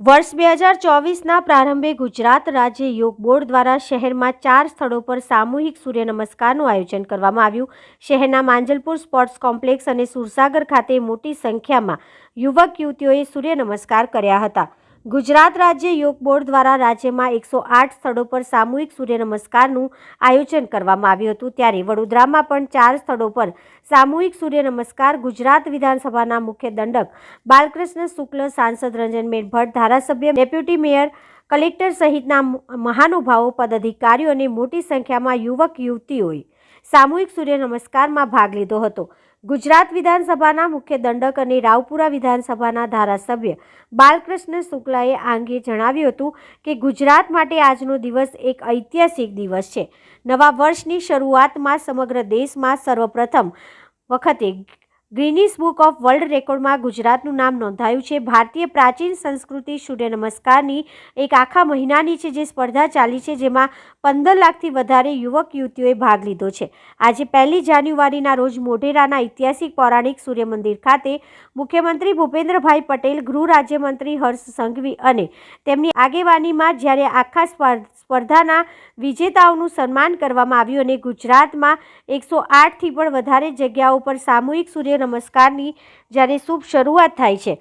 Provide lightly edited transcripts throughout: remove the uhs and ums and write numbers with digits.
વર્ષ 2024ના પ્રારંભે ગુજરાત રાજ્ય યોગ બોર્ડ દ્વારા શહેરમાં 4 સ્થળો પર સામૂહિક સૂર્ય નમસ્કારનું આયોજન કરવામાં આવ્યું। શહેરના માંજલપુર સ્પોર્ટ્સ કોમ્પ્લેક્સ અને સુરસાગર ખાતે મોટી સંખ્યામાં યુવક યુવતીઓએ સૂર્ય નમસ્કાર કર્યા હતા। ગુજરાત રાજ્ય યોગ બોર્ડ દ્વારા રાજ્યમાં 108 સ્થળો પર સામૂહિક સૂર્ય નમસ્કારનું આયોજન કરવામાં આવ્યું હતું। ત્યારે વડોદરામાં પણ 4 સ્થળો પર સામૂહિક સૂર્ય નમસ્કાર ગુજરાત વિધાનસભાના મુખ્ય દંડક બાલકૃષ્ણ શુક્લ, સાંસદ રંજન ભટ્ટ, ધારાસભ્ય, ડેપ્યુટી મેયર, કલેક્ટર સહિતના મહાનુભાવો, પદાધિકારીઓ અને મોટી સંખ્યામાં યુવક યુવતીઓએ સામૂહિક સૂર્ય નમસ્કારમાં ભાગ લીધો હતો। ગુજરાત વિધાનસભાના મુખ્ય દંડક અને રાવપુરા વિધાનસભાના ધારાસભ્ય બાલકૃષ્ણ શુક્લાએ આ અંગે જણાવ્યું હતું કે ગુજરાત માટે આજનો દિવસ એક ઐતિહાસિક દિવસ છે। નવા વર્ષની શરૂઆતમાં સમગ્ર દેશમાં સર્વપ્રથમ વખતે ગિનીસ બુક ઓફ વર્લ્ડ રેકોર્ડમાં ગુજરાતનું નામ નોંધાયું છે। ભારતીય પ્રાચીન સંસ્કૃતિ સૂર્ય નમસ્કારની એક આખા મહિનાની છે જે સ્પર્ધા ચાલી છે, જેમાં 15 લાખથી વધારે યુવક યુવતીઓએ ભાગ લીધો છે। આજે 1 જાન્યુઆરીના રોજ મોઢેરાના ઐતિહાસિક પૌરાણિક સૂર્ય મંદિર ખાતે મુખ્યમંત્રી ભૂપેન્દ્રભાઈ પટેલ, ગૃહ રાજ્યમંત્રી હર્ષ સંઘવી અને તેમની આગેવાનીમાં જ્યારે આખા સ્પર્ધાના વિજેતાઓનું સન્માન કરવામાં આવ્યું અને ગુજરાતમાં 108થી પણ વધારે જગ્યાઓ પર સામૂહિક સૂર્ય નમસ્કારની જ્યારે શુભ શરૂઆત થાય છે,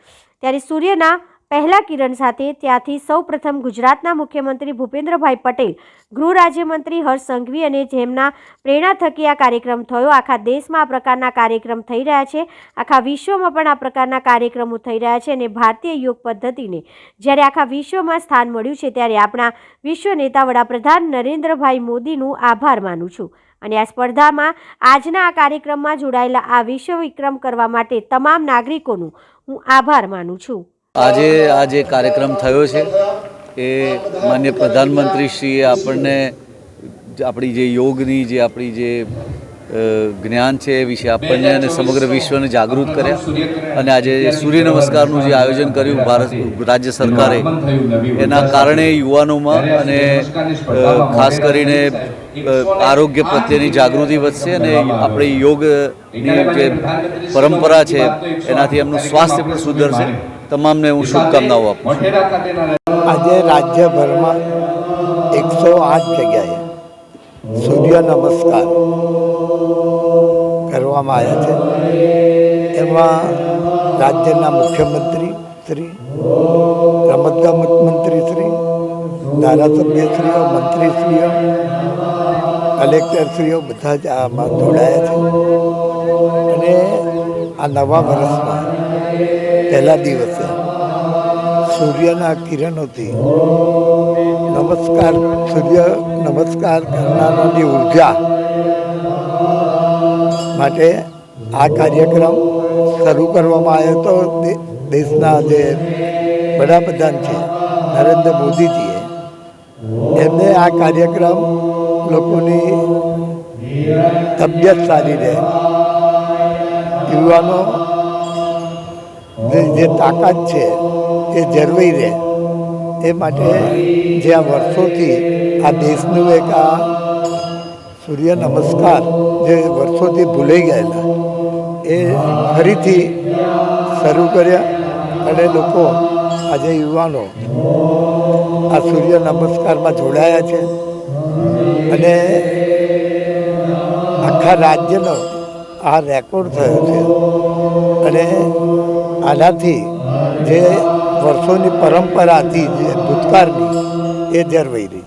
ત્યારે સૂર્યના પહેલા કિરણ સાથે ત્યાંથી સૌપ્રથમ ગુજરાતના મુખ્યમંત્રી ભૂપેન્દ્રભાઈ પટેલ, ગૃહ રાજ્યમંત્રી હર્ષ સંઘવી અને જેમના પ્રેરણા થકી આ કાર્યક્રમ થયો। આખા દેશમાં આ પ્રકારના કાર્યક્રમ થઈ રહ્યા છે, આખા વિશ્વમાં પણ આ પ્રકારના કાર્યક્રમો થઈ રહ્યા છે અને ભારતીય યોગ પદ્ધતિને જ્યારે આખા વિશ્વમાં સ્થાન મળ્યું છે, ત્યારે આપણા વિશ્વ નેતા વડાપ્રધાન નરેન્દ્રભાઈ મોદીનું આભાર માનું છું અને આ સ્પર્ધામાં આજના આ કાર્યક્રમમાં જોડાયેલા આ વિશ્વ વિક્રમ કરવા માટે તમામ નાગરિકોનું હું આભાર માનું છું। આજે આ જે કાર્યક્રમ થયો છે એ માન્ય પ્રધાનમંત્રીશ્રીએ આપણને આપણી જે યોગની જે આપણી જે જ્ઞાન છે એ વિશે આપણને અને સમગ્ર વિશ્વને જાગૃત કર્યા અને આજે સૂર્ય નમસ્કારનું જે આયોજન કર્યું ભારત રાજ્ય સરકારે, એના કારણે યુવાનોમાં અને ખાસ કરીને આરોગ્ય પ્રત્યેની જાગૃતિ વધશે અને આપણી યોગની જે પરંપરા છે એનાથી એમનું સ્વાસ્થ્ય પણ સુધરશે। તમામને હું શુભકામનાઓ આપું છું। આજે રાજ્યભરમાં 108 જગ્યાએ સૂર્ય નમસ્કાર કરવામાં આવ્યા છે। એમાં રાજ્યના મુખ્યમંત્રી શ્રી, રમતગમત મંત્રી શ્રી, ધારાસભ્યશ્રીઓ, મંત્રીશ્રીઓ, કલેક્ટરશ્રીઓ બધા જ આમાં જોડાયા છે અને આ નવા વર્ષમાં પહેલા દિવસે સૂર્યના કિરણોથી સૂર્ય નમસ્કાર કરનારાની ઉર્જા માટે આ કાર્યક્રમ શરૂ કરવામાં આવ્યો હતો। દેશના જે વડાપ્રધાન છે નરેન્દ્ર મોદીજીએ એમને આ કાર્યક્રમ લોકોની તબિયત સારી રહે, યુવાનો જે તાકાત છે એ જળવાઈ રહે, એ માટે જે આ વર્ષોથી આ દેશનું એક આ સૂર્ય નમસ્કાર જે વર્ષોથી ભૂલાઈ ગયેલા એ ફરીથી શરૂ કર્યા અને લોકો આજે યુવાનો આ સૂર્ય નમસ્કારમાં જોડાયા છે અને આખા રાજ્યનો આ રેકોર્ડ થયો છે અને આનાથી જે વર્ષોની પરંપરા હતી જે ભૂતકાળની એ જળવાઈ રહી।